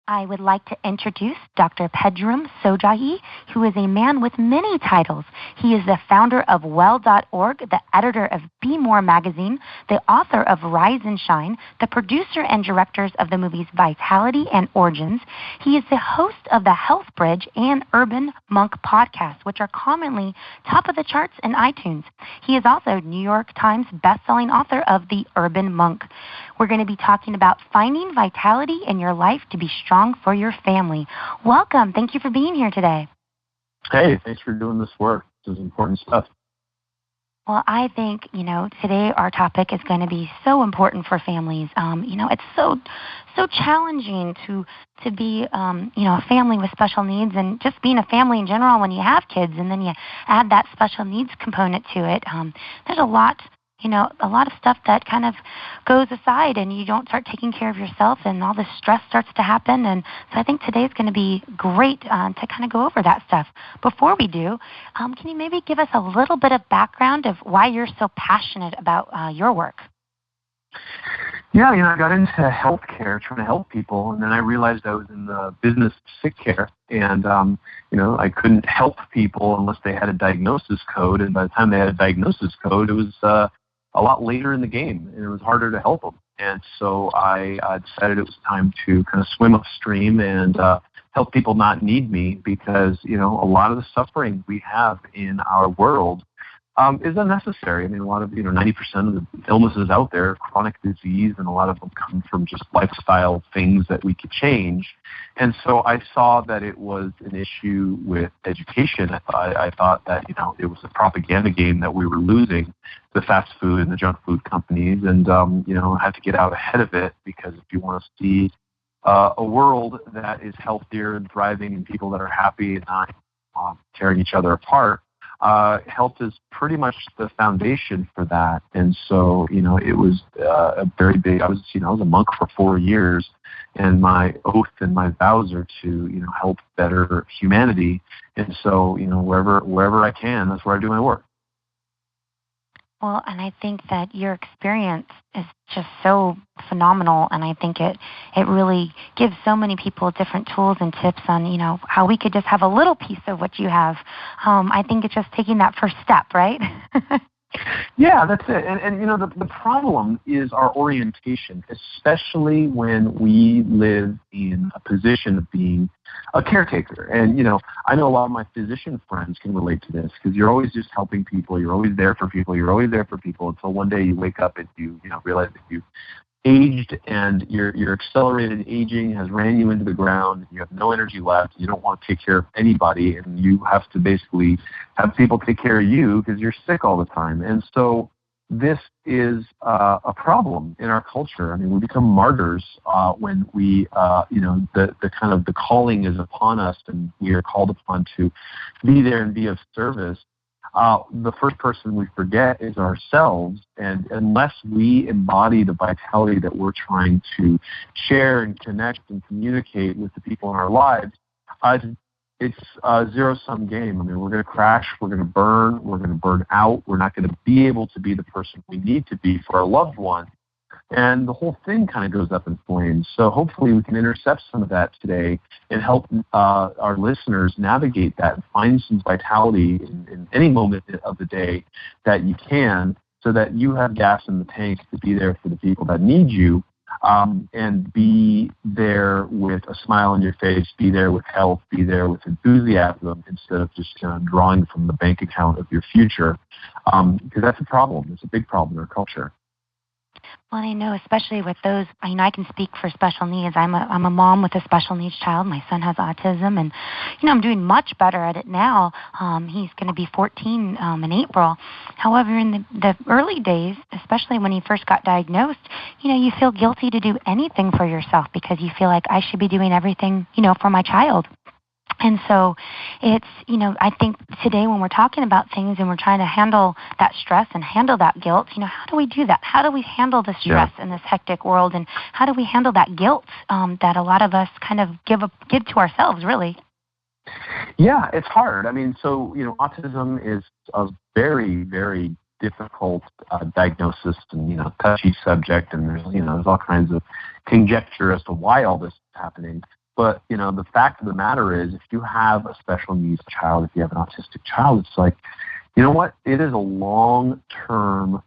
I would like to introduce Dr. Pedram Shojai, who is a man with many titles. He is the founder of Well.org, the editor of Be More magazine, the author of Rise and Shine, the producer and director of the movies Vitality and Origins. He is the host of the Health Bridge and Urban Monk podcasts, which are commonly top of the charts in iTunes. He is also New York Times bestselling author of The Urban Monk. We're going to be talking about finding vitality in your life to be strong for your family. Welcome. Thank you for being here today. Hey, thanks for doing this work. This is important stuff. Well, I think, today our topic is going to be so important for families. It's so challenging to be, a family with special needs, and just being a family in general when you have kids, and then you add that special needs component to it. There's a lot of stuff that kind of goes aside, and you don't start taking care of yourself, and all this stress starts to happen. And so I think today's going to be great to kind of go over that stuff. Before we do, can you maybe give us a little bit of background of why you're so passionate about your work? Yeah, I got into healthcare, trying to help people, and then I realized I was in the business of sick care, and I couldn't help people unless they had a diagnosis code, and by the time they had a diagnosis code, it was a lot later in the game, and it was harder to help them. And so I decided it was time to kind of swim upstream and help people not need me, because, a lot of the suffering we have in our world is unnecessary. I mean, a lot of, 90% of the illnesses out there are chronic disease, and a lot of them come from just lifestyle things that we could change. And so I saw that it was an issue with education. I thought that, it was a propaganda game that we were losing, the fast food and the junk food companies, and, I had to get out ahead of it, because if you want to see a world that is healthier and thriving and people that are happy and not tearing each other apart, health is pretty much the foundation for that. And so, it was a very big, I was a monk for 4 years, and my oath and my vows are to, help better humanity. And so, wherever I can, that's where I do my work. Well, and I think that your experience is just so phenomenal, and I think it really gives so many people different tools and tips on, how we could just have a little piece of what you have. I think it's just taking that first step, right? Yeah, that's it. And the problem is our orientation, especially when we live in a position of being a caretaker. And, I know a lot of my physician friends can relate to this, because you're always just helping people. You're always there for people. You're always there for people until one day you wake up and you realize that you aged, and your accelerated aging has ran you into the ground. You have no energy left. You don't want to take care of anybody, and you have to basically have people take care of you because you're sick all the time. And so this is a problem in our culture. I mean, we become martyrs when we, the kind of the calling is upon us, and we are called upon to be there and be of service. The first person we forget is ourselves, and unless we embody the vitality that we're trying to share and connect and communicate with the people in our lives, it's a zero-sum game. I mean, we're going to crash, we're going to burn out, we're not going to be able to be the person we need to be for our loved one. And the whole thing kind of goes up in flames. So hopefully we can intercept some of that today and help our listeners navigate that and find some vitality in any moment of the day that you can, so that you have gas in the tank to be there for the people that need you, and be there with a smile on your face, be there with health, be there with enthusiasm, instead of just drawing from the bank account of your future, because that's a problem. It's a big problem in our culture. Well, I know, especially with those, I can speak for special needs. I'm a mom with a special needs child. My son has autism, and, I'm doing much better at it now. He's going to be 14 in April. However, in the early days, especially when he first got diagnosed, you feel guilty to do anything for yourself, because you feel like I should be doing everything, for my child. And so it's, I think today when we're talking about things and we're trying to handle that stress and handle that guilt, how do we do that? How do we handle the stress in this hectic world? And how do we handle that guilt that a lot of us kind of give to ourselves, really? Yeah, it's hard. I mean, so, autism is a very, very difficult diagnosis and, touchy subject. And there's all kinds of conjecture as to why all this is happening. But, the fact of the matter is, if you have a special needs child, if you have an autistic child, it's like, you know what? It is a long-term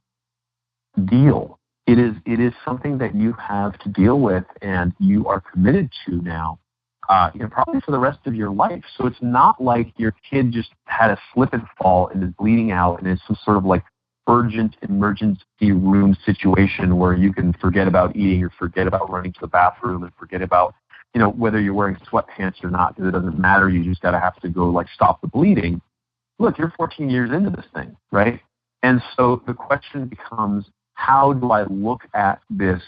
deal. It is something that you have to deal with and you are committed to now, probably for the rest of your life. So it's not like your kid just had a slip and fall and is bleeding out and is some sort of like urgent emergency room situation where you can forget about eating or forget about running to the bathroom and forget about, whether you're wearing sweatpants or not, because it doesn't matter. You just have to go like stop the bleeding. Look, you're 14 years into this thing, right? And so the question becomes, how do I look at this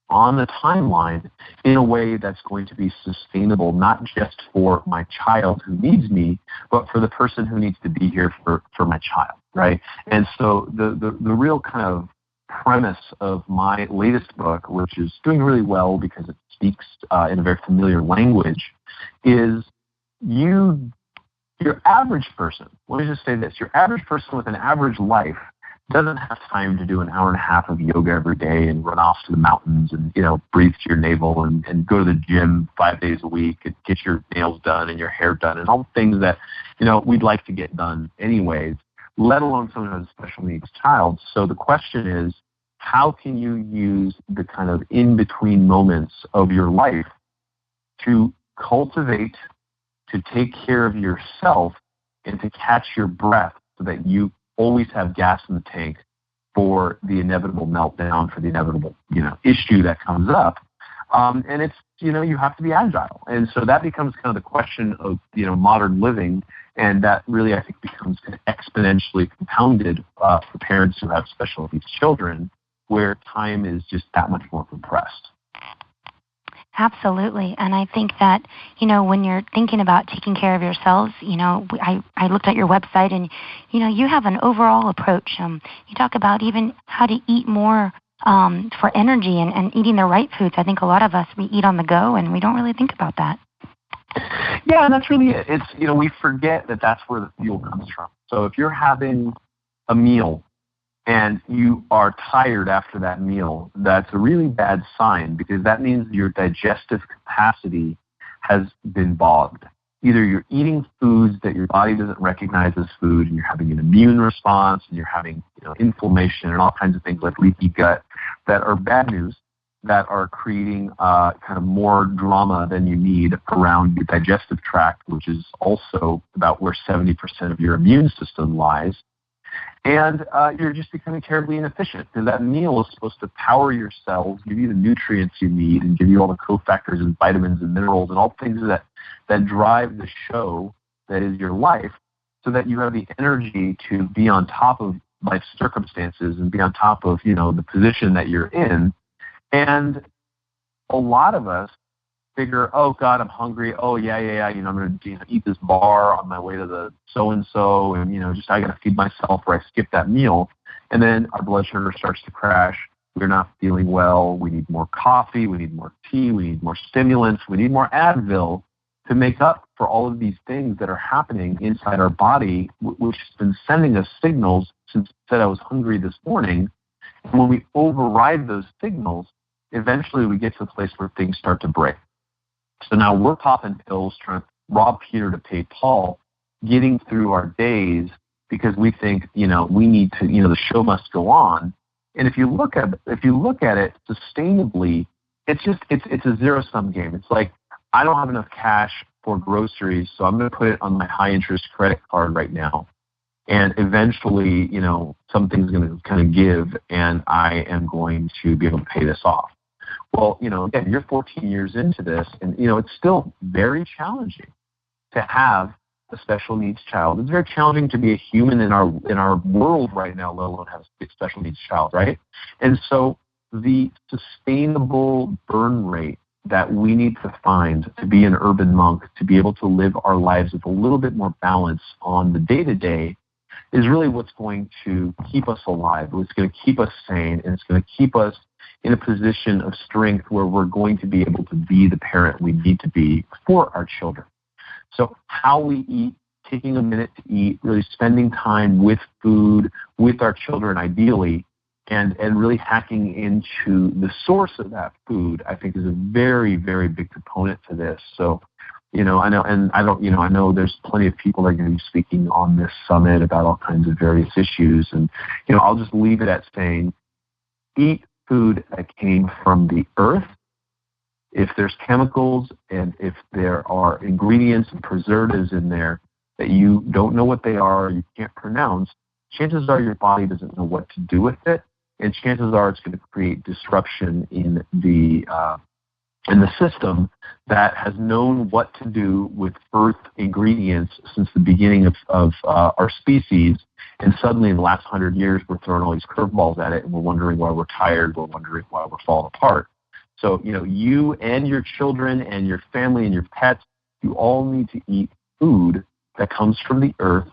on the timeline in a way that's going to be sustainable, not just for my child who needs me, but for the person who needs to be here for my child, right? And so the real kind of premise of my latest book, which is doing really well because it speaks in a very familiar language, is your average person, let me just say this, your average person with an average life doesn't have time to do an hour and a half of yoga every day and run off to the mountains and, breathe to your navel and go to the gym 5 days a week and get your nails done and your hair done and all the things that, we'd like to get done anyways, let alone someone who has a special needs child. So the question is, how can you use the kind of in-between moments of your life to cultivate, to take care of yourself, and to catch your breath so that you always have gas in the tank for the inevitable meltdown, for the inevitable, issue that comes up. And it's, you have to be agile. And so that becomes kind of the question of, modern living. And that really, I think, becomes exponentially compounded for parents who have special needs children, where time is just that much more compressed. Absolutely. And I think that, when you're thinking about taking care of yourselves, I looked at your website and, you have an overall approach. You talk about even how to eat more for energy and eating the right foods. I think a lot of us, we eat on the go and we don't really think about that. Yeah, and that's really it. It's, we forget that that's where the fuel comes from. So if you're having a meal and you are tired after that meal, that's a really bad sign, because that means your digestive capacity has been bogged. Either you're eating foods that your body doesn't recognize as food, and you're having an immune response, and you're having inflammation and all kinds of things like leaky gut that are bad news, that are creating kind of more drama than you need around your digestive tract, which is also about where 70% of your immune system lies. And you're just becoming terribly inefficient, because that meal is supposed to power your cells, give you the nutrients you need, and give you all the cofactors and vitamins and minerals and all things that drive the show that is your life, so that you have the energy to be on top of life circumstances and be on top of, the position that you're in. And a lot of us figure, oh God, I'm hungry. Oh yeah. I'm going to eat this bar on my way to the so-and-so, and I got to feed myself, or I skip that meal. And then our blood sugar starts to crash. We're not feeling well. We need more coffee. We need more tea. We need more stimulants. We need more Advil to make up for all of these things that are happening inside our body, which has been sending us signals since it said I was hungry this morning. And when we override those signals, eventually we get to a place where things start to break. So now we're popping pills, trying to rob Peter to pay Paul, getting through our days because we think, we need to, the show must go on. And if you look at it sustainably, it's a zero-sum game. It's like, I don't have enough cash for groceries, so I'm going to put it on my high-interest credit card right now. And eventually, something's going to kind of give, and I am going to be able to pay this off. Well, again, you're 14 years into this, and, it's still very challenging to have a special needs child. It's very challenging to be a human in our world right now, let alone have a special needs child, right? And so the sustainable burn rate that we need to find to be an urban monk, to be able to live our lives with a little bit more balance on the day-to-day, is really what's going to keep us alive. It's going to keep us sane, and it's going to keep us in a position of strength where we're going to be able to be the parent we need to be for our children. So how we eat, taking a minute to eat, really spending time with food, with our children ideally, and really hacking into the source of that food, I think, is a very, very big component to this. So, I know, and I know there's plenty of people that are going to be speaking on this summit about all kinds of various issues. And, I'll just leave it at saying, eat food that came from the earth. If there's chemicals and if there are ingredients and preservatives in there that you don't know what they are, you can't pronounce, chances are your body doesn't know what to do with it, and chances are it's going to create disruption in the system that has known what to do with earth ingredients since the beginning of our species. And suddenly in the last 100 years, we're throwing all these curveballs at it, and we're wondering why we're tired, we're wondering why we're falling apart. So, you and your children and your family and your pets, you all need to eat food that comes from the earth.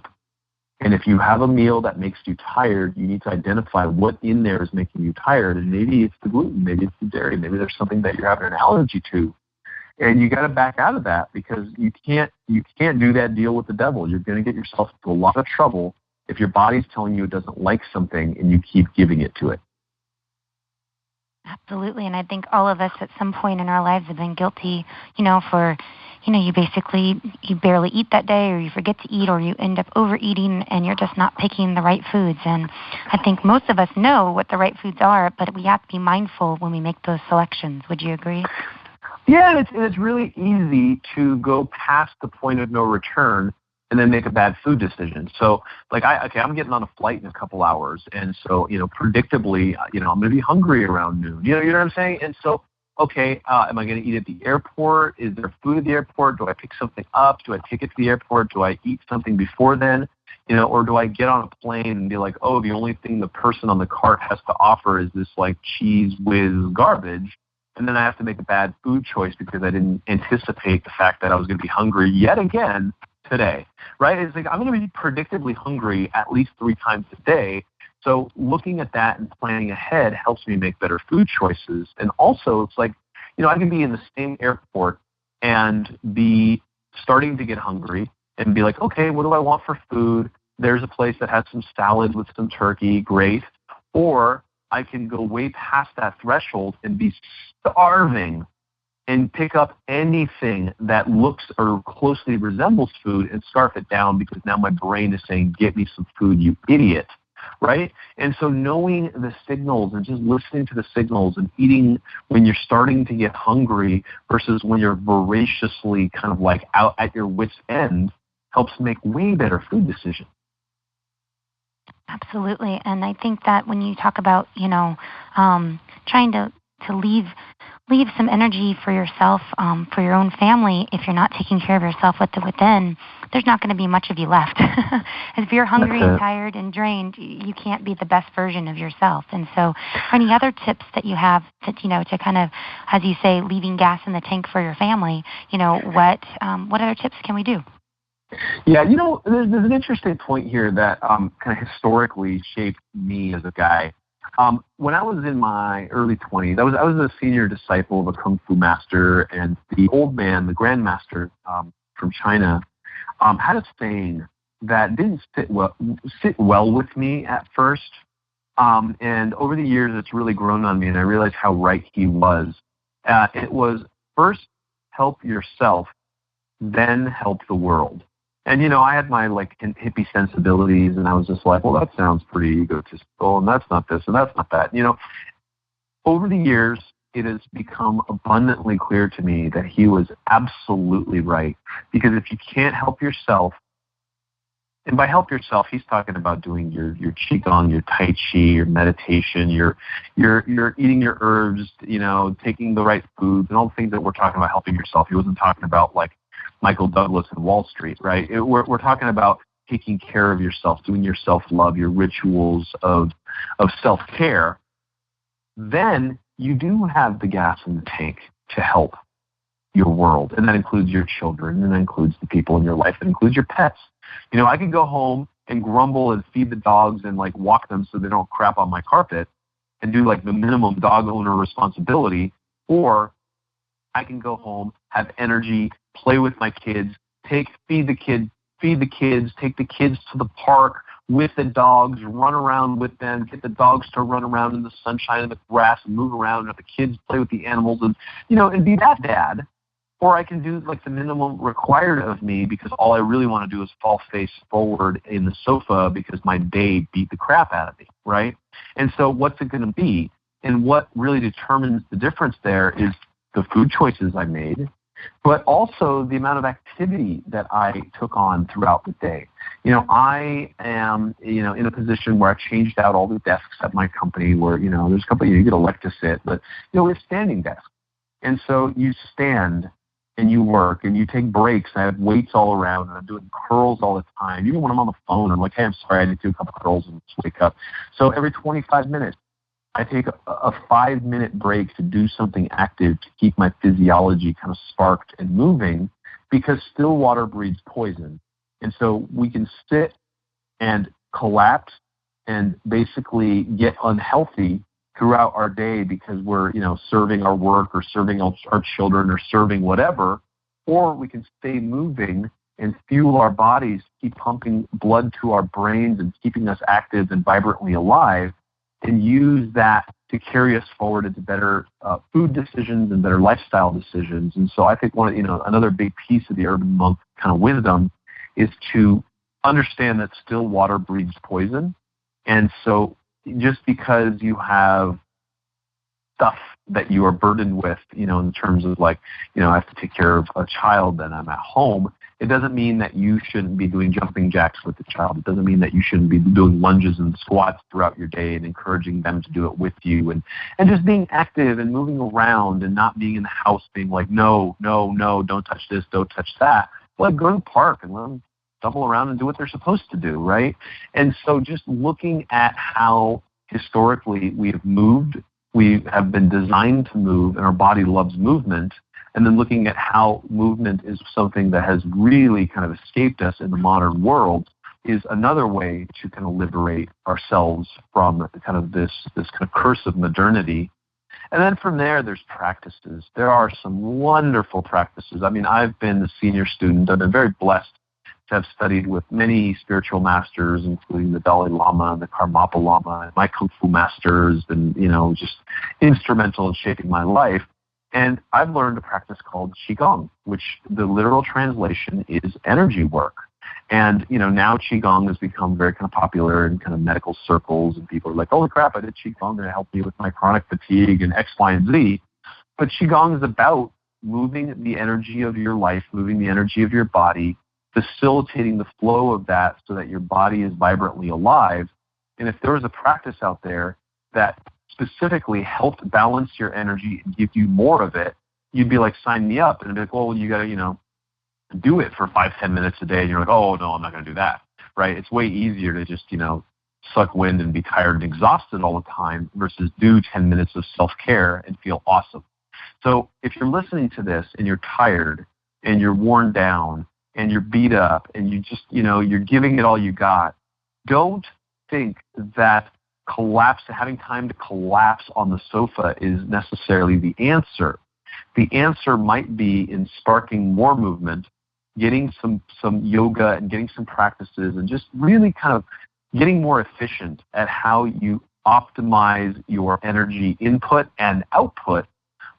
And if you have a meal that makes you tired, you need to identify what in there is making you tired. And maybe it's the gluten, maybe it's the dairy, maybe there's something that you're having an allergy to. And you got to back out of that, because you can't do that deal with the devil. You're going to get yourself into a lot of trouble if your body's telling you it doesn't like something and you keep giving it to it. Absolutely. And I think all of us at some point in our lives have been guilty, for, you barely eat that day, or you forget to eat, or you end up overeating and you're just not picking the right foods. And I think most of us know what the right foods are, but we have to be mindful when we make those selections. Would you agree? Yeah, and it's really easy to go past the point of no return and then make a bad food decision. So, I'm getting on a flight in a couple hours, and so, predictably, I'm going to be hungry around noon. You know what I'm saying? And so, am I going to eat at the airport? Is there food at the airport? Do I pick something up? Do I take it to the airport? Do I eat something before then? Or do I get on a plane and be like, oh, the only thing the person on the cart has to offer is this cheese whiz garbage, and then I have to make a bad food choice because I didn't anticipate the fact that I was going to be hungry yet again today, right? It's I'm going to be predictably hungry at least 3 times a day. So looking at that and planning ahead helps me make better food choices. And also, it's I can be in the same airport and be starting to get hungry and be like, okay, what do I want for food? There's a place that has some salad with some turkey, great. Or I can go way past that threshold and be starving and pick up anything that looks or closely resembles food and scarf it down, because now my brain is saying, get me some food, you idiot, right? And so knowing the signals and just listening to the signals and eating when you're starting to get hungry versus when you're voraciously kind of out at your wit's end helps make way better food decisions. Absolutely. And I think that when you talk about, trying to leave some energy for yourself, for your own family, if you're not taking care of yourself within, there's not going to be much of you left. If you're hungry and tired and drained, you can't be the best version of yourself. And so are any other tips that you have that, to kind of, as you say, leaving gas in the tank for your family, what other tips can we do? Yeah, there's an interesting point here that kind of historically shaped me as a guy. When I was in my early 20s, I was a senior disciple of a Kung Fu master, and the old man, the grandmaster from China, had a saying that didn't sit well with me at first. And over the years, it's really grown on me, and I realized how right he was. It was first help yourself, then help the world. And, I had my hippie sensibilities, and I was just like, well, that sounds pretty egotistical, and that's not this, and that's not that. Over the years, it has become abundantly clear to me that he was absolutely right. Because if you can't help yourself, and by help yourself, he's talking about doing your Qigong, your Tai Chi, your meditation, your eating your herbs, taking the right foods, and all the things that we're talking about helping yourself. He wasn't talking about Michael Douglas in Wall Street, right? We're talking about taking care of yourself, doing your self-love, your rituals of self-care. Then you do have the gas in the tank to help your world, and that includes your children, and that includes the people in your life, that includes your pets. I can go home and grumble and feed the dogs and walk them so they don't crap on my carpet and do the minimum dog owner responsibility, or I can go home, have energy, play with my kids, feed the kids, take the kids to the park, with the dogs, run around with them, get the dogs to run around in the sunshine and the grass and move around, and have the kids play with the animals, and and be that dad. Or I can do like the minimum required of me because all I really want to do is fall face forward in the sofa because my day beat the crap out of me, right? And so what's it going to be? And what really determines the difference there is the food choices I made, but also the amount of activity that I took on throughout the day. I am, in a position where I've changed out all the desks at my company where, there's a couple you get elect to sit, but, we have standing desks. And so you stand and you work and you take breaks. I have weights all around and I'm doing curls all the time. Even when I'm on the phone, I'm like, hey, I'm sorry, I need to do a couple curls and just wake up. So every 25 minutes, I take a 5-minute break to do something active to keep my physiology kind of sparked and moving because still water breeds poison. And so we can sit and collapse and basically get unhealthy throughout our day because we're, serving our work or serving our children or serving whatever, or we can stay moving and fuel our bodies, keep pumping blood to our brains and keeping us active and vibrantly alive, and use that to carry us forward into better food decisions and better lifestyle decisions. And so I think another big piece of the urban monk kind of wisdom is to understand that still water breeds poison. And so just because you have stuff that you are burdened with, in terms of I have to take care of a child and I'm at home, it doesn't mean that you shouldn't be doing jumping jacks with the child. It doesn't mean that you shouldn't be doing lunges and squats throughout your day and encouraging them to do it with you and just being active and moving around and not being in the house being like, no, don't touch this, don't touch that. Go to the park and let them double around and do what they're supposed to do, right? And so just looking at how historically we have moved, we have been designed to move, and our body loves movement, and then looking at how movement is something that has really kind of escaped us in the modern world is another way to kind of liberate ourselves from kind of this kind of curse of modernity. And then from there, there's practices. There are some wonderful practices. I mean, I've been a senior student. I've been very blessed to have studied with many spiritual masters, including the Dalai Lama and the Karmapa Lama, and my Kung Fu masters, and, just instrumental in shaping my life. And I've learned a practice called Qigong, which the literal translation is energy work. And, now Qigong has become very kind of popular in kind of medical circles, and people are like, holy crap, I did Qigong to help me with my chronic fatigue and X, Y, and Z. But Qigong is about moving the energy of your life, moving the energy of your body, facilitating the flow of that so that your body is vibrantly alive. And if there was a practice out there that specifically helped balance your energy and give you more of it, you'd be like, sign me up. And it'd be like, well, you got to, do it for 5-10 minutes a day. And you're like, oh, no, I'm not going to do that, right? It's way easier to just, suck wind and be tired and exhausted all the time versus do 10 minutes of self-care and feel awesome. So if you're listening to this and you're tired and you're worn down and you're beat up and you just, you're giving it all you got, don't think that having time to collapse on the sofa is necessarily the answer. The answer might be in sparking more movement, getting some yoga and getting some practices and just really kind of getting more efficient at how you optimize your energy input and output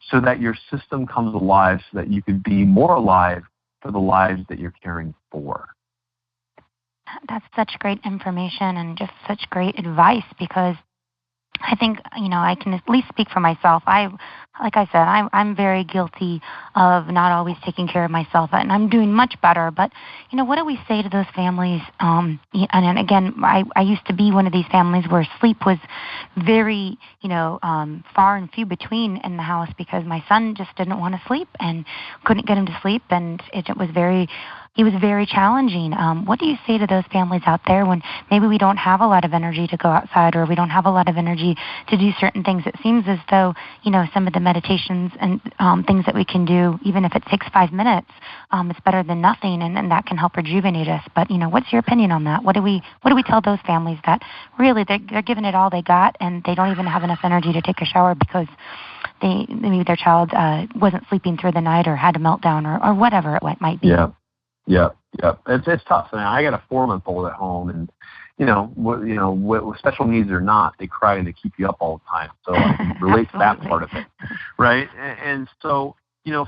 so that your system comes alive so that you could be more alive for the lives that you're caring for. That's such great information and just such great advice because I think, I can at least speak for myself. Like I said, I'm very guilty of not always taking care of myself, and I'm doing much better. But, what do we say to those families? And again, I used to be one of these families where sleep was very, far and few between in the house because my son just didn't want to sleep and couldn't get him to sleep, and it was very challenging. What do you say to those families out there when maybe we don't have a lot of energy to go outside or we don't have a lot of energy to do certain things? It seems as though, some of the meditations and things that we can do, even if it takes 5 minutes, it's better than nothing, and that can help rejuvenate us. But, what's your opinion on that? What do we tell those families that really they're giving it all they got and they don't even have enough energy to take a shower because maybe their child wasn't sleeping through the night or had a meltdown or whatever it might be? Yeah. It's tough. I got a 4-month-old at home, and with special needs or not, they cry and they keep you up all the time. So I can relate to that part of it, right? And so,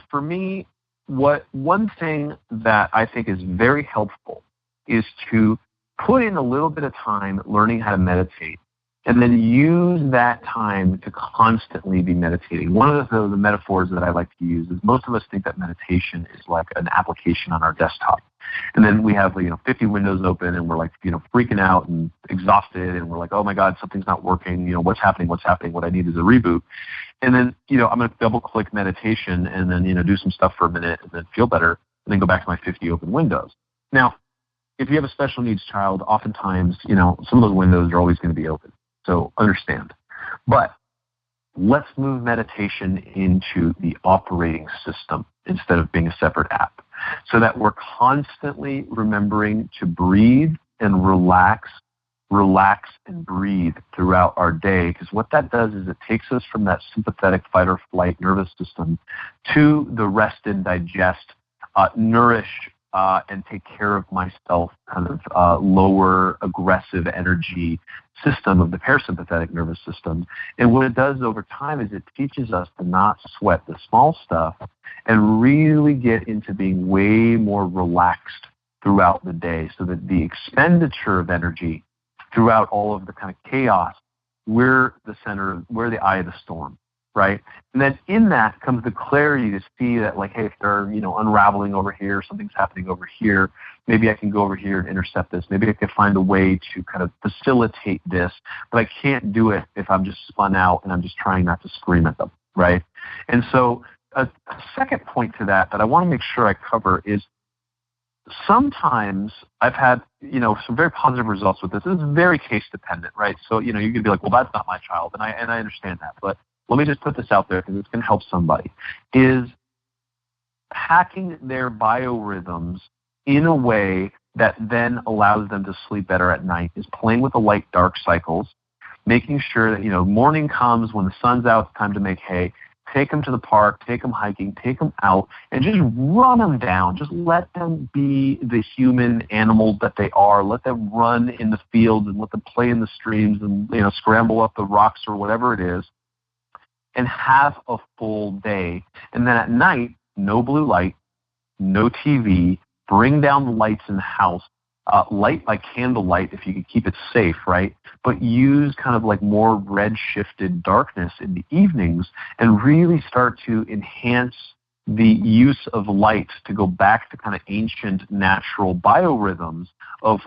for me, one thing that I think is very helpful is to put in a little bit of time learning how to meditate, and then use that time to constantly be meditating. One of the metaphors that I like to use is most of us think that meditation is like an application on our desktop. And then we have 50 windows open, and we're like freaking out and exhausted, and we're like, oh my God, something's not working. What's happening? What I need is a reboot. And then I'm going to double click meditation, and then do some stuff for a minute, and then feel better, and then go back to my 50 open windows. Now, if you have a special needs child, oftentimes some of those windows are always going to be open. So understand. But let's move meditation into the operating system instead of being a separate app, so that we're constantly remembering to breathe and relax and breathe throughout our day. Because what that does is it takes us from that sympathetic fight or flight nervous system to the rest and digest, nourish, and take care of myself kind of lower aggressive energy system of the parasympathetic nervous system. And what it does over time is it teaches us to not sweat the small stuff and really get into being way more relaxed throughout the day, so that the expenditure of energy throughout all of the kind of chaos, we're the eye of the storm. Right? And then in that comes the clarity to see that, like, hey, if they're, unraveling over here, something's happening over here, maybe I can go over here and intercept this. Maybe I can find a way to kind of facilitate this, but I can't do it if I'm just spun out and I'm just trying not to scream at them, right? And so a second point to that I want to make sure I cover is sometimes I've had, some very positive results with this. This is very case dependent, right? So, you could be like, well, that's not my child, and I understand that, but let me just put this out there because it's going to help somebody, is hacking their biorhythms in a way that then allows them to sleep better at night, is playing with the light-dark cycles, making sure that, morning comes when the sun's out, it's time to make hay, take them to the park, take them hiking, take them out, and just run them down. Just let them be the human animals that they are. Let them run in the fields and let them play in the streams and, scramble up the rocks or whatever it is, and have a full day. And then at night, no blue light, no TV, bring down the lights in the house, light by candlelight if you could keep it safe, right? But use kind of like more red-shifted darkness in the evenings and really start to enhance the use of light to go back to kind of ancient natural biorhythms of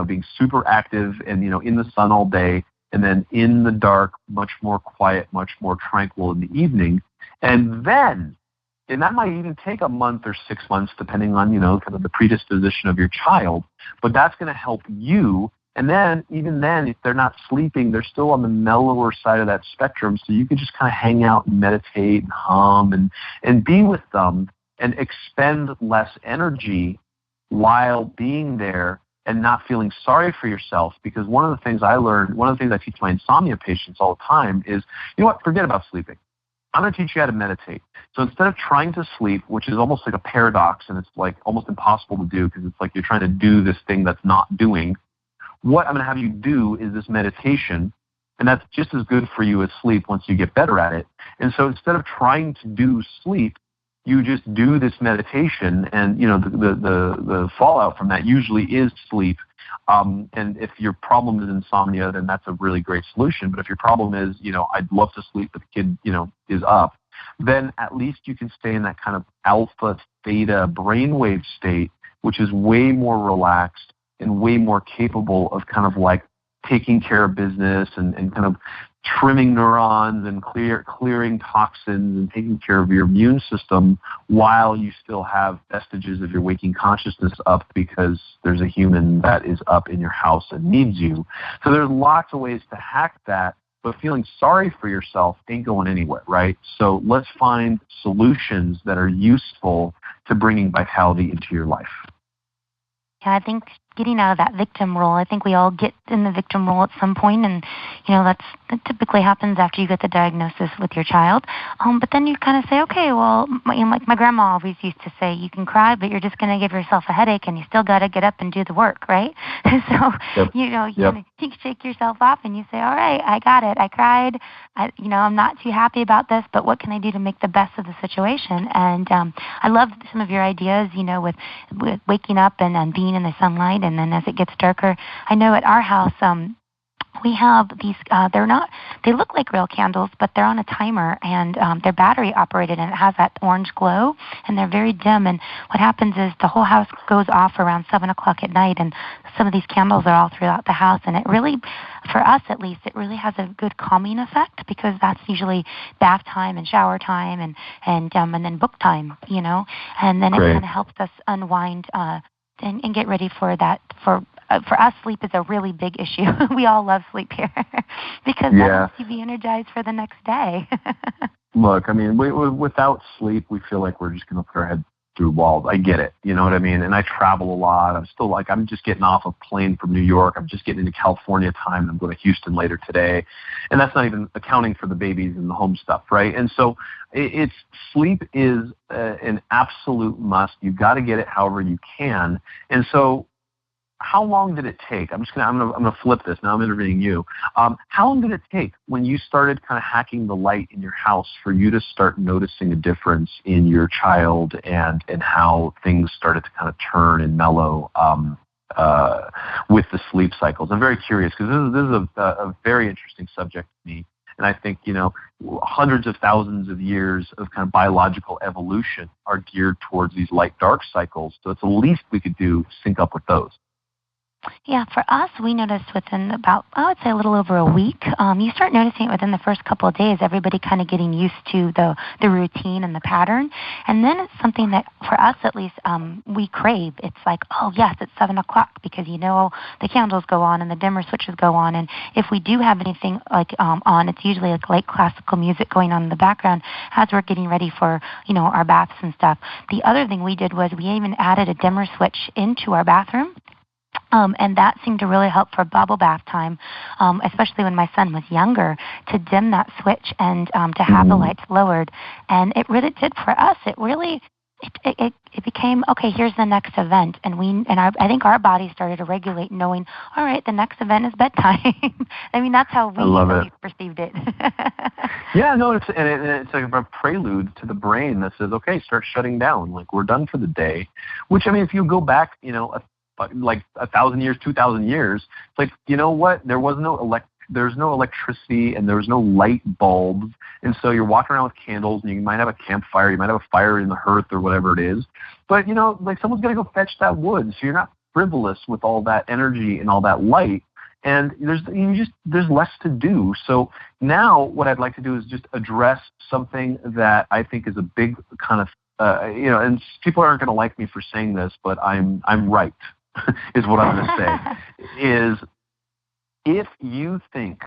being super active and, in the sun all day, and then in the dark, much more quiet, much more tranquil in the evening. And that might even take a month or 6 months, depending on, kind of the predisposition of your child, but that's going to help you. And then, even then, if they're not sleeping, they're still on the mellower side of that spectrum, so you can just kind of hang out and meditate and hum and be with them and expend less energy while being there and not feeling sorry for yourself. Because one of the things I learned, one of the things I teach my insomnia patients all the time is, forget about sleeping. I'm going to teach you how to meditate. So instead of trying to sleep, which is almost like a paradox and it's like almost impossible to do because it's like you're trying to do this thing that's not doing, what I'm going to have you do is this meditation, and that's just as good for you as sleep once you get better at it. And so instead of trying to do sleep, you just do this meditation, and the fallout from that usually is sleep. And if your problem is insomnia, then that's a really great solution. But if your problem is, I'd love to sleep, but the kid, is up, then at least you can stay in that kind of alpha theta brainwave state, which is way more relaxed and way more capable of kind of like taking care of business and kind of trimming neurons and clearing toxins and taking care of your immune system while you still have vestiges of your waking consciousness up because there's a human that is up in your house and needs you. So there's lots of ways to hack that, but feeling sorry for yourself ain't going anywhere, right? So let's find solutions that are useful to bringing vitality into your life. Yeah, I think getting out of that victim role. I think we all get in the victim role at some point, and that typically happens after you get the diagnosis with your child. But then you kind of say, okay, well, like my grandma always used to say, you can cry, but you're just going to give yourself a headache, and you still got to get up and do the work, right? So you shake yourself off, and you say, all right, I got it. I cried. I'm not too happy about this, but what can I do to make the best of the situation? And I love some of your ideas, with waking up and being in the sunlight, and then as it gets darker. I know at our house, we have these, they look like real candles, but they're on a timer, and they're battery operated, and it has that orange glow, and they're very dim. And what happens is the whole house goes off around 7 o'clock at night, and some of these candles are all throughout the house. And it really, for us at least, it really has a good calming effect, because that's usually bath time and shower time and then book time, and then it kind of helps us unwind and get ready for that. For us, sleep is a really big issue. We all love sleep here because that helps you be energized for the next day. Look, I mean, without sleep, we feel like we're just going to put our head through walls. I get it. You know what I mean? And I travel a lot. I'm just getting off a plane from New York. I'm just getting into California time, and I'm going to Houston later today. And that's not even accounting for the babies and the home stuff, right? And so sleep is an absolute must. You've got to get it however you can. And so how long did it take? I'm gonna flip this. Now I'm interviewing you. How long did it take when you started kind of hacking the light in your house for you to start noticing a difference in your child and how things started to kind of turn and mellow with the sleep cycles? I'm very curious, because this is a very interesting subject to me. And I think, hundreds of thousands of years of kind of biological evolution are geared towards these light-dark cycles. So it's the least we could do to sync up with those. Yeah, for us, we noticed within about, I would say a little over a week. You start noticing it within the first couple of days, everybody kind of getting used to the routine and the pattern. And then it's something that, for us at least, we crave. It's like, oh, yes, it's 7 o'clock, because the candles go on and the dimmer switches go on. And if we do have anything like on, it's usually like light classical music going on in the background as we're getting ready for, our baths and stuff. The other thing we did was we even added a dimmer switch into our bathroom. And that seemed to really help for bubble bath time, especially when my son was younger, to dim that switch and to have the lights lowered. And it really did for us. It really, it became, okay, here's the next event. And I think our body started to regulate, knowing, all right, the next event is bedtime. I mean, that's how we perceived it. Yeah, no, it's like a prelude to the brain that says, okay, start shutting down. Like, we're done for the day. Which, I mean, if you go back, like 1,000 years, 2,000 years, it's like, you know what? There's no electricity, and there's no light bulbs, and so you're walking around with candles, and you might have a campfire, you might have a fire in the hearth or whatever it is, but like someone's got to go fetch that wood, so you're not frivolous with all that energy and all that light, and there's less to do. So now what I'd like to do is just address something that I think is a big kind of and people aren't going to like me for saying this, but I'm right. Is what I'm going to say, is if you think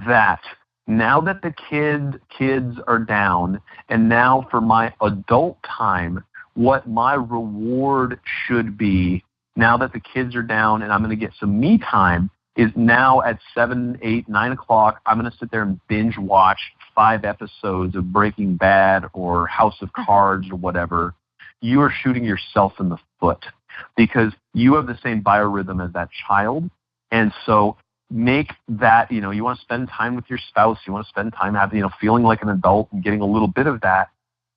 that now that the kids are down, and now for my adult time, what my reward should be, now that the kids are down and I'm going to get some me time, is now at 7, 8, 9 o'clock, I'm going to sit there and binge watch 5 episodes of Breaking Bad or House of Cards or whatever. You are shooting yourself in the foot, because you have the same biorhythm as that child. And so make that, you want to spend time with your spouse, you want to spend time having, feeling like an adult and getting a little bit of that,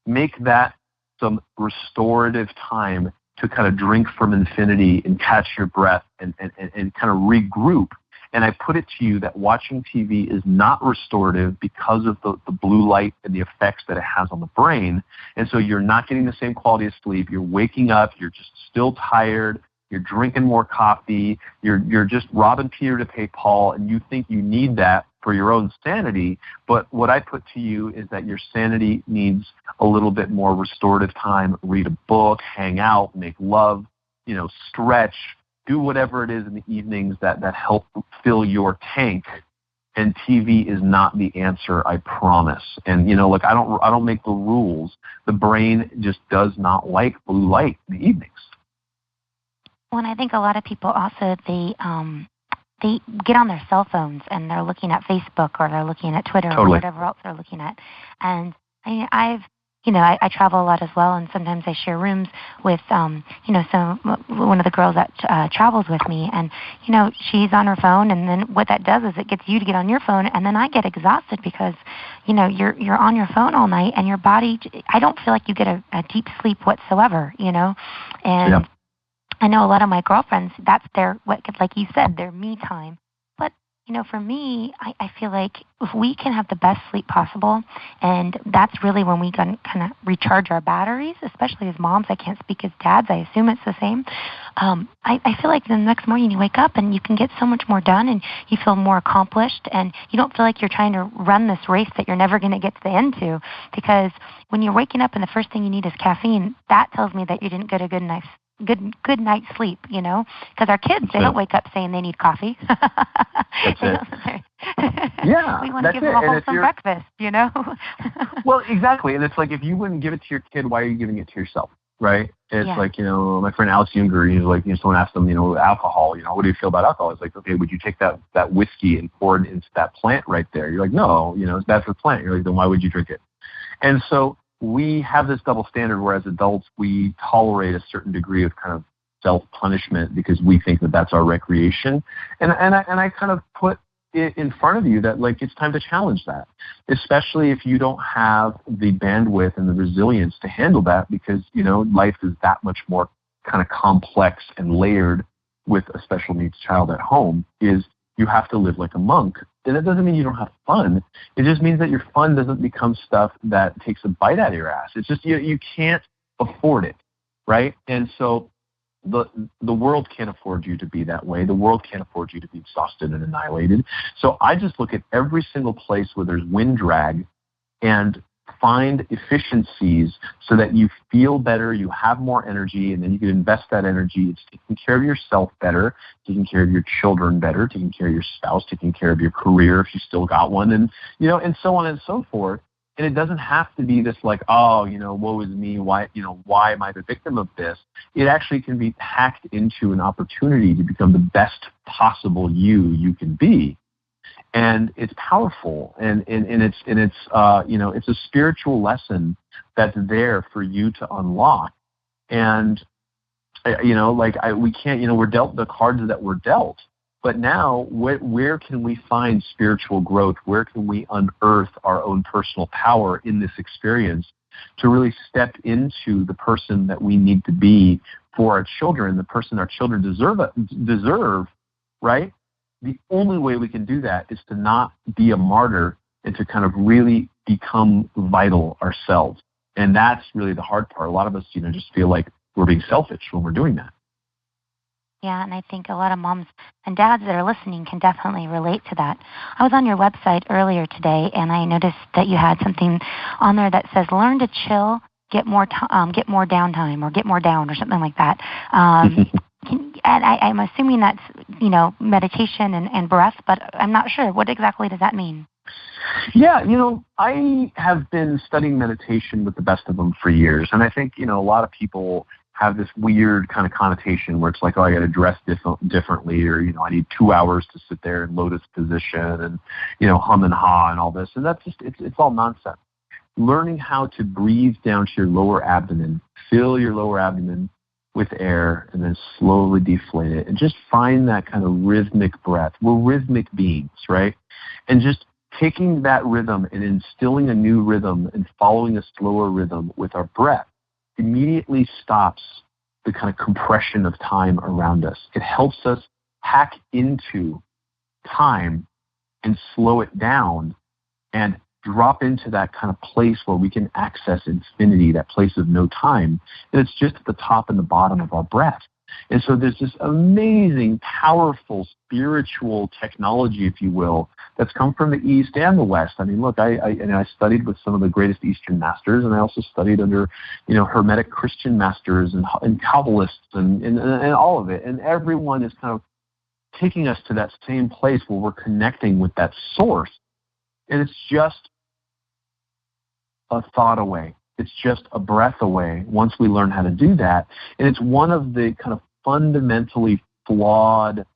make that some restorative time to kind of drink from infinity and catch your breath and kind of regroup. And I put it to you that watching TV is not restorative because of the blue light and the effects that it has on the brain. And so you're not getting the same quality of sleep. You're waking up. You're just still tired. You're drinking more coffee. You're just robbing Peter to pay Paul, and you think you need that for your own sanity. But what I put to you is that your sanity needs a little bit more restorative time. Read a book, hang out, make love, stretch, do whatever it is in the evenings that help fill your tank. And TV is not the answer, I promise. And look, I don't make the rules. The brain just does not like blue light in the evenings. Well, and I think a lot of people also, they get on their cell phones and they're looking at Facebook or they're looking at Twitter or whatever else they're looking at. And I travel a lot as well, and sometimes I share rooms with one of the girls that travels with me, and she's on her phone, and then what that does is it gets you to get on your phone, and then I get exhausted because you're on your phone all night, and your body, I don't feel like you get a deep sleep whatsoever, and. Yeah. I know a lot of my girlfriends, that's like you said, their me time. But, for me, I feel like if we can have the best sleep possible, and that's really when we can kind of recharge our batteries, especially as moms. I can't speak as dads. I assume it's the same. I feel like the next morning you wake up and you can get so much more done and you feel more accomplished, and you don't feel like you're trying to run this race that you're never going to get to the end to, because when you're waking up and the first thing you need is caffeine, that tells me that you didn't get a good night's sleep, because our kids, they don't wake up saying they need coffee. That's it. Yeah, we want to give them a wholesome breakfast, Well, exactly. And it's like, if you wouldn't give it to your kid, why are you giving it to yourself, right? It's like, my friend Alex Younger, he's like, someone asked him, alcohol, what do you feel about alcohol? It's like, okay, would you take that whiskey and pour it into that plant right there? You're like, no, it's bad for the plant. You're like, then why would you drink it? And so we have this double standard where as adults we tolerate a certain degree of kind of self-punishment because we think that that's our recreation. And I kind of put it in front of you that, like, it's time to challenge that, especially if you don't have the bandwidth and the resilience to handle that, because, life is that much more kind of complex and layered with a special needs child at home. Is you have to live like a monk. And that doesn't mean you don't have fun. It just means that your fun doesn't become stuff that takes a bite out of your ass. It's just you can't afford it, right? And so the world can't afford you to be that way. The world can't afford you to be exhausted and annihilated. So I just look at every single place where there's wind drag and find efficiencies so that you feel better, you have more energy, and then you can invest that energy. It's taking care of yourself better, taking care of your children better, taking care of your spouse, taking care of your career if you still got one, and and so on and so forth. And it doesn't have to be this like, woe is me, why am I the victim of this? It actually can be hacked into an opportunity to become the best possible you can be. And it's powerful, and it's it's a spiritual lesson that's there for you to unlock. And we can't, we're dealt the cards that we're dealt. But now, where can we find spiritual growth? Where can we unearth our own personal power in this experience to really step into the person that we need to be for our children, the person our children deserve, right? The only way we can do that is to not be a martyr and to kind of really become vital ourselves. And that's really the hard part. A lot of us, just feel like we're being selfish when we're doing that. Yeah, and I think a lot of moms and dads that are listening can definitely relate to that. I was on your website earlier today, and I noticed that you had something on there that says, learn to chill, get more downtime, or get more down, or something like that. And I'm assuming that's, meditation and breath, but I'm not sure. What exactly does that mean? Yeah, I have been studying meditation with the best of them for years. And I think, a lot of people have this weird kind of connotation where it's like, I got to dress differently, or, I need 2 hours to sit there in lotus position and, hum and ha and all this. And that's just, it's all nonsense. Learning how to breathe down to your lower abdomen, fill your lower abdomen with air, and then slowly deflate it, and just find that kind of rhythmic breath. We're rhythmic beings, right? And just taking that rhythm and instilling a new rhythm and following a slower rhythm with our breath immediately stops the kind of compression of time around us. It helps us hack into time and slow it down and drop into that kind of place where we can access infinity, that place of no time. And it's just at the top and the bottom of our breath. And so there's this amazing, powerful, spiritual technology, if you will, that's come from the East and the West. I mean, look, I studied with some of the greatest Eastern masters, and I also studied under, Hermetic Christian masters and Kabbalists and all of it. And everyone is kind of taking us to that same place where we're connecting with that source. And it's just a thought away. It's just a breath away once we learn how to do that. And it's one of the kind of fundamentally flawed,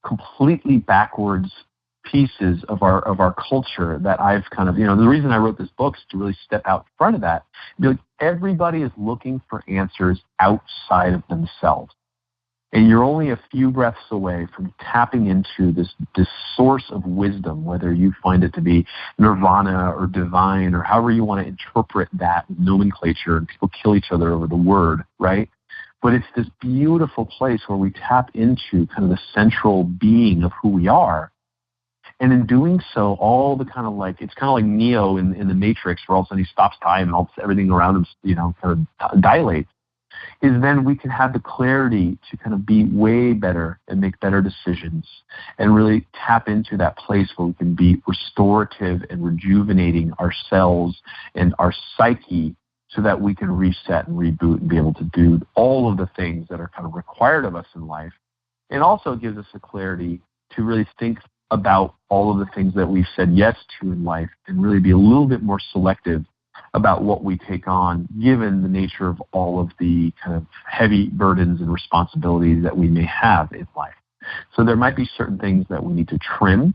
completely backwards pieces of our culture that I've kind of, the reason I wrote this book is to really step out in front of that. Be like, everybody is looking for answers outside of themselves. And you're only a few breaths away from tapping into this source of wisdom, whether you find it to be nirvana or divine or however you want to interpret that nomenclature, and people kill each other over the word, right? But it's this beautiful place where we tap into kind of the central being of who we are. And in doing so, all the kind of like, it's kind of like Neo in the Matrix, where all of a sudden he stops time and everything around him, kind of dilates, is then we can have the clarity to kind of be way better and make better decisions and really tap into that place where we can be restorative and rejuvenating ourselves and our psyche so that we can reset and reboot and be able to do all of the things that are kind of required of us in life. It also gives us the clarity to really think about all of the things that we've said yes to in life and really be a little bit more selective about what we take on, given the nature of all of the kind of heavy burdens and responsibilities that we may have in life. So there might be certain things that we need to trim,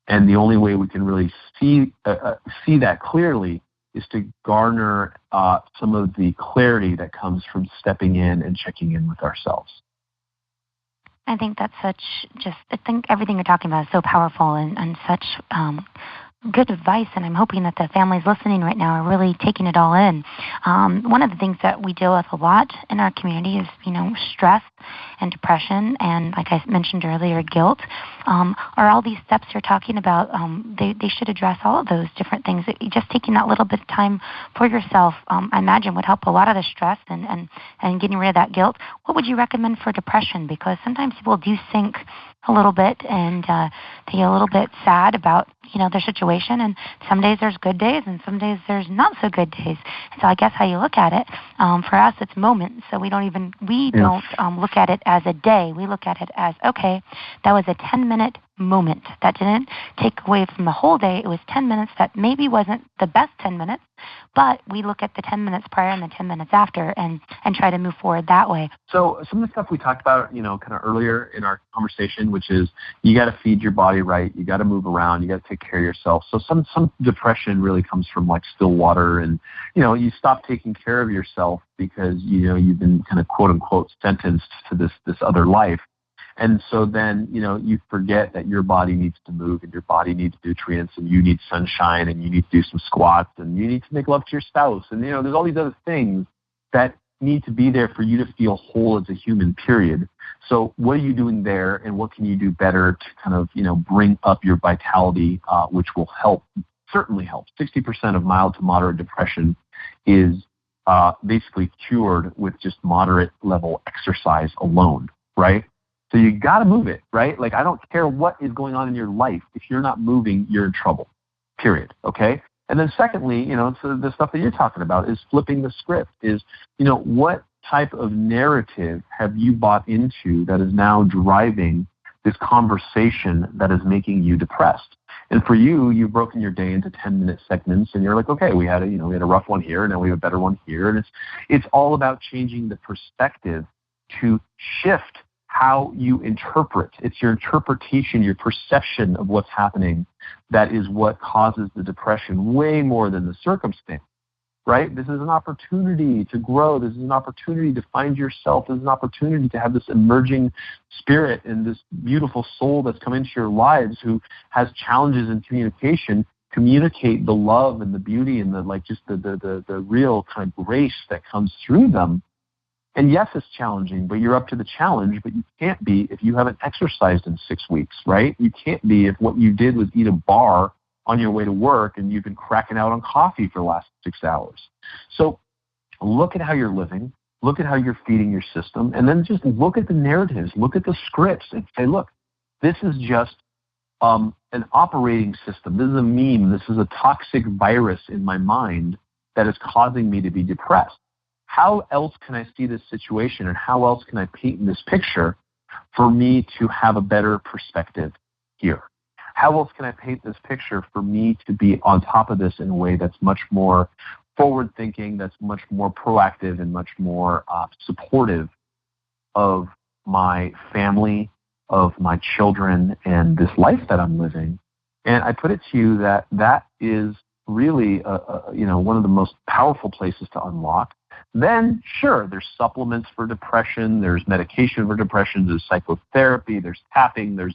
and the only way we can really see that clearly is to garner some of the clarity that comes from stepping in and checking in with ourselves. I think that's I think everything you're talking about is so powerful and such good advice, and I'm hoping that the families listening right now are really taking it all in. One of the things that we deal with a lot in our community is, stress and depression, and like I mentioned earlier, guilt. Are all these steps you're talking about, they should address all of those different things. Just taking that little bit of time for yourself, I imagine, would help a lot of the stress and getting rid of that guilt. What would you recommend for depression? Because sometimes people do sink a little bit and they get a little bit sad about their situation, and some days there's good days and some days there's not so good days. And so I guess how you look at it, for us it's moments. So we don't look at it as a day. We look at it as, okay, that was a 10-minute moment. That didn't take away from the whole day. It was 10 minutes that maybe wasn't the best 10 minutes, but we look at the 10 minutes prior and the 10 minutes after and try to move forward that way. So some of the stuff we talked about, kind of earlier in our conversation, which is you got to feed your body right, you got to move around, you got to take care of yourself. So some depression really comes from like still water, and you stop taking care of yourself because you've been kind of quote unquote sentenced to this other life. And so then, you forget that your body needs to move and your body needs nutrients and you need sunshine and you need to do some squats and you need to make love to your spouse. And, there's all these other things that need to be there for you to feel whole as a human, period. So what are you doing there, and what can you do better to kind of, bring up your vitality, which will certainly help. 60% of mild to moderate depression is basically cured with just moderate level exercise alone, right? So you got to move it, right? Like, I don't care what is going on in your life. If you're not moving, you're in trouble, period, okay? And then secondly, so the stuff that you're talking about is flipping the script, is, what type of narrative have you bought into that is now driving this conversation that is making you depressed? And for you, you've broken your day into 10-minute segments, and you're like, okay, we had a rough one here, and now we have a better one here. And it's all about changing the perspective to shift how you interpret. It's your interpretation, your perception of what's happening that is what causes the depression way more than the circumstance, right? This is an opportunity to grow. This is an opportunity to find yourself. This is an opportunity to have this emerging spirit and this beautiful soul that's come into your lives who has challenges in communication. Communicate the love and the beauty and the real kind of grace that comes through them. And yes, it's challenging, but you're up to the challenge, but you can't be if you haven't exercised in 6 weeks, right? You can't be if what you did was eat a bar on your way to work and you've been cracking out on coffee for the last 6 hours. So look at how you're living, look at how you're feeding your system, and then just look at the narratives, look at the scripts and say, look, this is just an operating system. This is a meme. This is a toxic virus in my mind that is causing me to be depressed. How else can I see this situation, and how else can I paint this picture for me to have a better perspective here? How else can I paint this picture for me to be on top of this in a way that's much more forward-thinking, that's much more proactive, and much more supportive of my family, of my children, and this life that I'm living. And I put it to you that that is really, one of the most powerful places to unlock. Then, sure, there's supplements for depression, there's medication for depression, there's psychotherapy, there's tapping, there's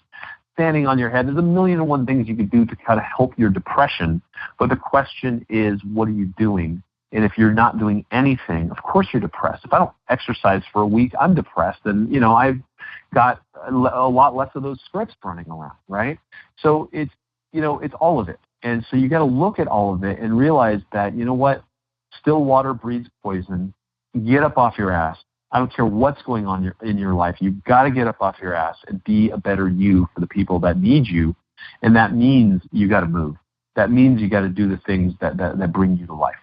standing on your head. There's a million and one things you could do to kind of help your depression. But the question is, what are you doing? And if you're not doing anything, of course you're depressed. If I don't exercise for a week, I'm depressed. And, I've got a lot less of those scripts running around, right? So it's all of it. And so you got to look at all of it and realize that, you know what? Still water breeds poison. Get up off your ass. I don't care what's going on in your life. You've got to get up off your ass and be a better you for the people that need you. And that means you got to move. That means you got to do the things that bring you to life.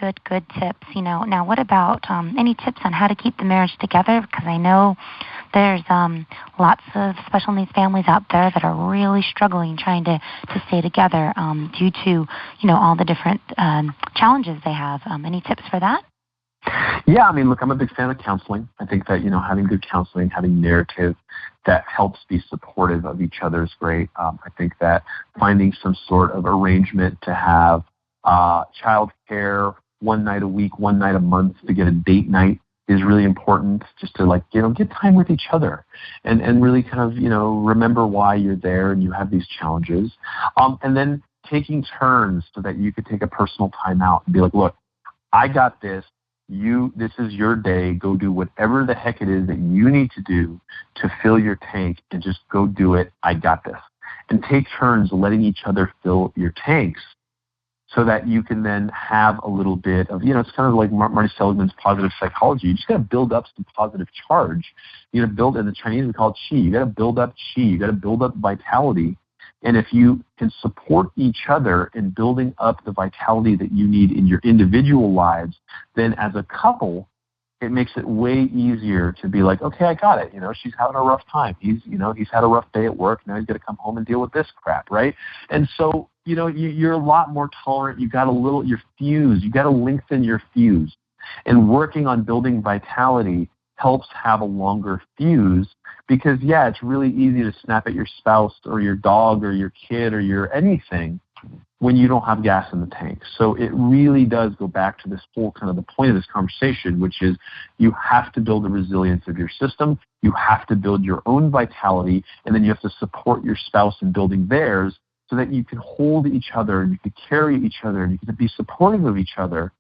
Good tips. Now what about any tips on how to keep the marriage together? Because I know there's lots of special needs families out there that are really struggling trying to stay together due to, all the different challenges they have. Any tips for that? Yeah, look, I'm a big fan of counseling. I think that, having good counseling, having narrative that helps be supportive of each other is great. I think that finding some sort of arrangement to have child care one night a week, one night a month to get a date night is really important, just to get time with each other and really kind of, remember why you're there and you have these challenges. And then taking turns so that you could take a personal time out and be like, look, I got this. This is your day. Go do whatever the heck it is that you need to do to fill your tank and just go do it. I got this. And take turns letting each other fill your tanks so that you can then have a little bit of, it's kind of like Marty Seligman's positive psychology. You just got to build up some positive charge. You got to build, in the Chinese we call it qi. You got to build up qi. You got to build up vitality. And if you can support each other in building up the vitality that you need in your individual lives, then as a couple, it makes it way easier to be like, okay, I got it. She's having a rough time. He's had a rough day at work. Now he's got to come home and deal with this crap, right? And so, you're a lot more tolerant. You got your fuse. You got to lengthen your fuse. And working on building vitality helps have a longer fuse because, yeah, it's really easy to snap at your spouse or your dog or your kid or your anything when you don't have gas in the tank. So it really does go back to this whole kind of the point of this conversation, which is you have to build the resilience of your system. You have to build your own vitality, and then you have to support your spouse in building theirs so that you can hold each other and you can carry each other and you can be supportive of each other.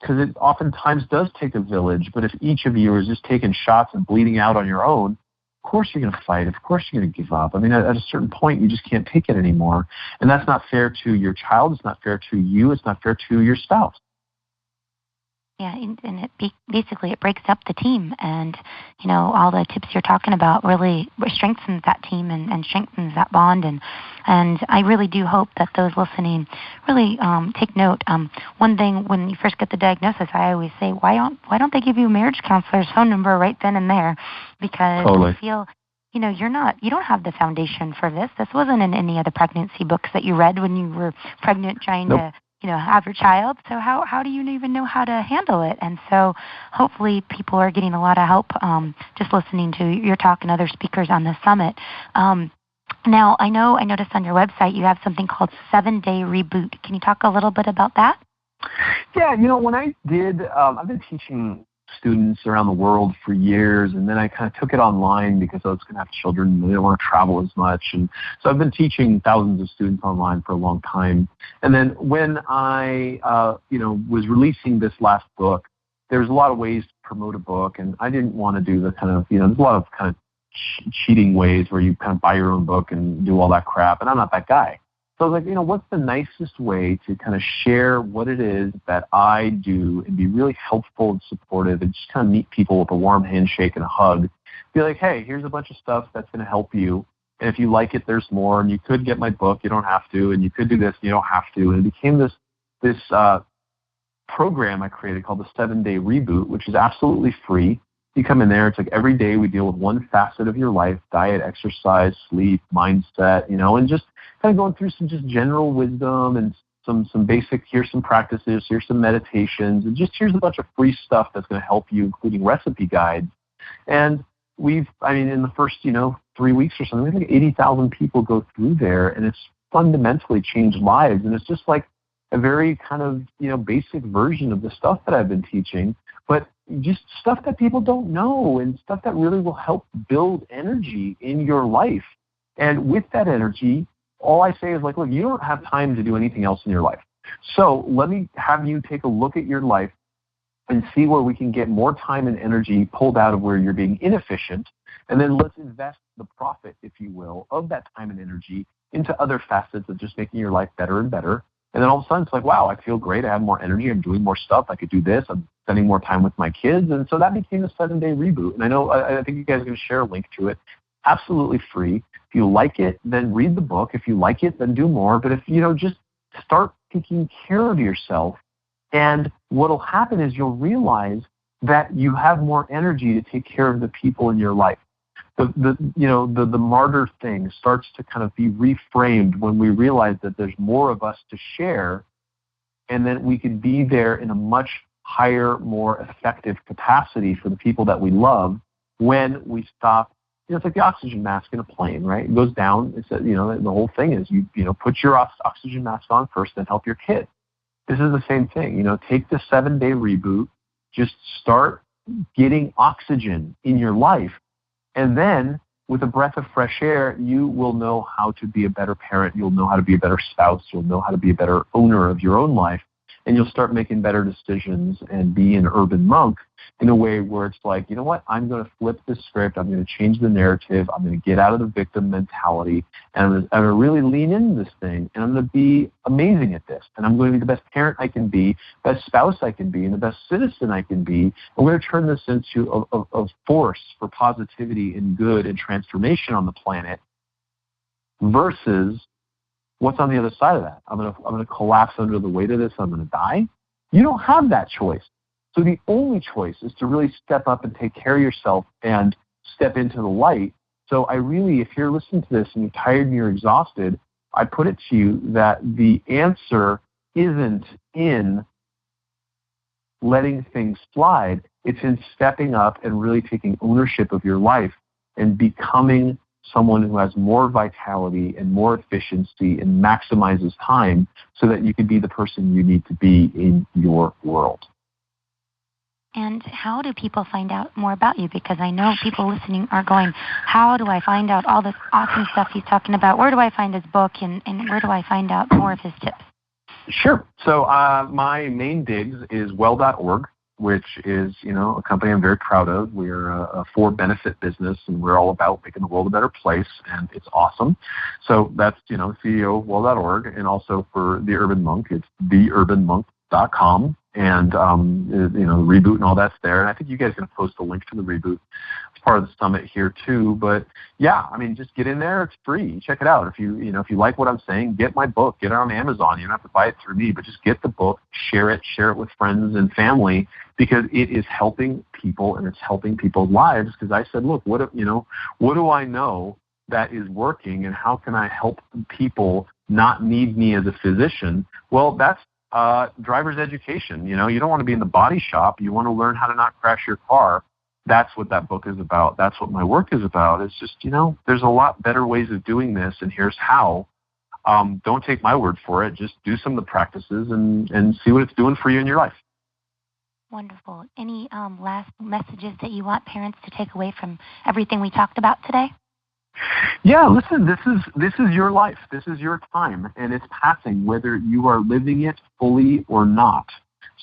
Because it oftentimes does take a village, but if each of you is just taking shots and bleeding out on your own, of course you're going to fight. Of course you're going to give up. At a certain point, you just can't take it anymore. And that's not fair to your child. It's not fair to you. It's not fair to your spouse. Yeah, and basically it breaks up the team, and all the tips you're talking about really strengthens that team and strengthens that bond, and I really do hope that those listening really take note. One thing, when you first get the diagnosis, I always say, why don't they give you a marriage counselor's phone number right then and there? Because totally. I feel you don't have the foundation for this. This wasn't in any of the pregnancy books that you read when you were pregnant trying Nope. to have your child. So how do you even know how to handle it? And so hopefully people are getting a lot of help just listening to your talk and other speakers on the summit. Now, I noticed on your website you have something called 7-Day Reboot. Can you talk a little bit about that? Yeah, when I did, I've been teaching students around the world for years, and then I kind of took it online because I was going to have children and they didn't want to travel as much. And so I've been teaching thousands of students online for a long time. And then when I, was releasing this last book, there's a lot of ways to promote a book, and I didn't want to do the kind of, there's a lot of kind of cheating ways where you kind of buy your own book and do all that crap, and I'm not that guy. So I was like, what's the nicest way to kind of share what it is that I do and be really helpful and supportive and just kind of meet people with a warm handshake and a hug. Be like, hey, here's a bunch of stuff that's going to help you. And if you like it, there's more. And you could get my book. You don't have to. And you could do this. And you don't have to. And it became this program I created called the 7-Day Reboot, which is absolutely free. You come in there, it's like every day we deal with one facet of your life: diet, exercise, sleep, mindset, and just kind of going through some just general wisdom and some basic, here's some practices, here's some meditations, and just here's a bunch of free stuff that's going to help you, including recipe guides. And in the first, 3 weeks or something, I think 80,000 people go through there, and it's fundamentally changed lives. And it's just like a very kind of, basic version of the stuff that I've been teaching, but just stuff that people don't know and stuff that really will help build energy in your life. And with that energy, all I say is like, look, you don't have time to do anything else in your life. So let me have you take a look at your life and see where we can get more time and energy pulled out of where you're being inefficient. And then let's invest the profit, if you will, of that time and energy into other facets of just making your life better and better. And then all of a sudden it's like, wow, I feel great. I have more energy. I'm doing more stuff. I could do this. I'm spending more time with my kids. And so that became a 7-day reboot. And I think you guys are going to share a link to it. Absolutely free. If you like it, then read the book. If you like it, then do more. But if, just start taking care of yourself. And what will happen is you'll realize that you have more energy to take care of the people in your life. The martyr thing starts to kind of be reframed when we realize that there's more of us to share, and then we can be there in a much higher, more effective capacity for the people that we love when we stop. It's like the oxygen mask in a plane, right? It goes down. It's the whole thing is you put your oxygen mask on first, then help your kid. This is the same thing. Take the 7-day reboot, just start getting oxygen in your life. And then with a breath of fresh air, you will know how to be a better parent. You'll know how to be a better spouse. You'll know how to be a better owner of your own life. And you'll start making better decisions and be an urban monk in a way where it's like, you know what, I'm going to flip the script. I'm going to change the narrative. I'm going to get out of the victim mentality. And I'm going to really lean into this thing. And I'm going to be amazing at this. And I'm going to be the best parent I can be, best spouse I can be, and the best citizen I can be. And we're going to turn this into a force for positivity and good and transformation on the planet versus what's on the other side of that? I'm going to collapse under the weight of this. I'm going to die. You don't have that choice. So the only choice is to really step up and take care of yourself and step into the light. So if you're listening to this and you're tired and you're exhausted, I put it to you that the answer isn't in letting things slide. It's in stepping up and really taking ownership of your life and becoming someone who has more vitality and more efficiency and maximizes time so that you can be the person you need to be in your world. And how do people find out more about you? Because I know people listening are going, how do I find out all this awesome stuff he's talking about? Where do I find his book, and where do I find out more of his tips? Sure. So my main digs is well.org, which is, a company I'm very proud of. We're a for-benefit business, and we're all about making the world a better place, and it's awesome. So that's, CEO of well.org, and also for The Urban Monk, it's theurbanmonk.com. And, reboot and all that's there. And I think you guys are going to post a link to the reboot as part of the summit here too. But yeah, just get in there. It's free. Check it out. If you like what I'm saying, get my book. Get it on Amazon. You don't have to buy it through me, but just get the book, share it with friends and family, because it is helping people and it's helping people's lives. Because I said, look, what do I know that is working, and how can I help people not need me as a physician? Well, that's driver's education. You don't want to be in the body shop. You want to learn how to not crash your car. That's what that book is about. That's what my work is about. It's just, there's a lot better ways of doing this, and here's how. Don't take my word for it. Just do some of the practices and see what it's doing for you in your life. Wonderful. Any last messages that you want parents to take away from everything we talked about today? Yeah, listen, this is your life. This is your time, and it's passing whether you are living it fully or not.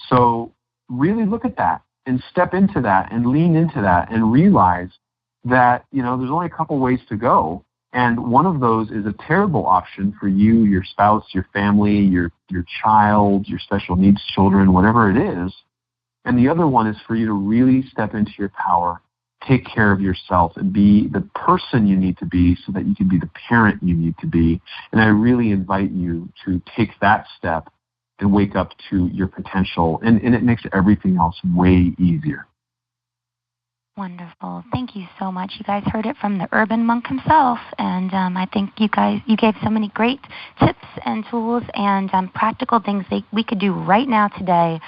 So really look at that and step into that and lean into that and realize that, there's only a couple ways to go. And one of those is a terrible option for you, your spouse, your family, your child, your special needs children, whatever it is. And the other one is for you to really step into your power, take care of yourself, and be the person you need to be so that you can be the parent you need to be. And I really invite you to take that step and wake up to your potential. And it makes everything else way easier. Wonderful. Thank you so much. You guys heard it from the urban monk himself, and I think you gave so many great tips and tools and practical things that we could do right now today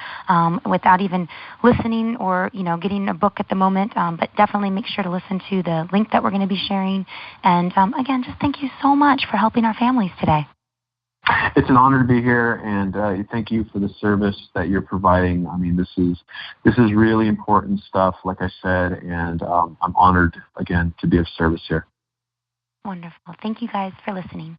without even listening or getting a book at the moment. But definitely make sure to listen to the link that we're going to be sharing. And again, just thank you so much for helping our families today. It's an honor to be here, and thank you for the service that you're providing. I mean, this is really important stuff, like I said, and I'm honored, again, to be of service here. Wonderful. Thank you guys for listening.